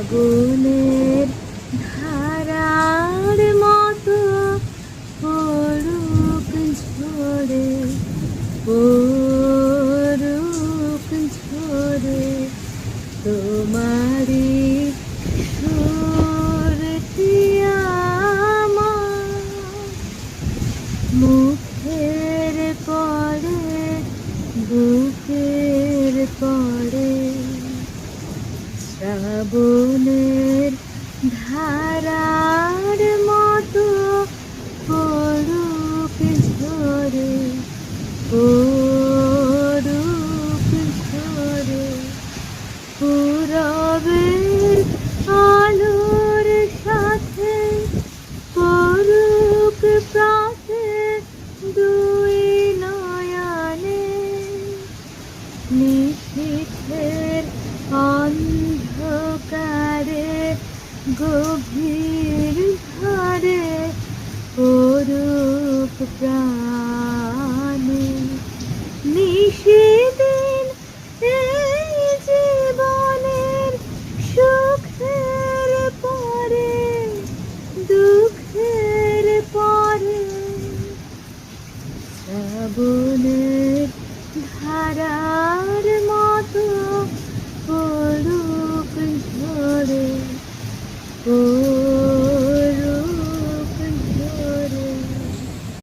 শ্রাবণের ধারার মতো পড়ুক ঝরে, পড়ুক ঝরে তোমারি সুরটি আমার মুখের পরে, বুকের পরে। শ্রাবণের ধারার মতো পড়ুক ঝরে, পড়ুক ঝরে পূরবের আলোর সাথে পড়ুক প্রাতে দুই নয়নে। নিশীথের অন্ধকারে গভীর ধারে পড়ুক প্রাণ।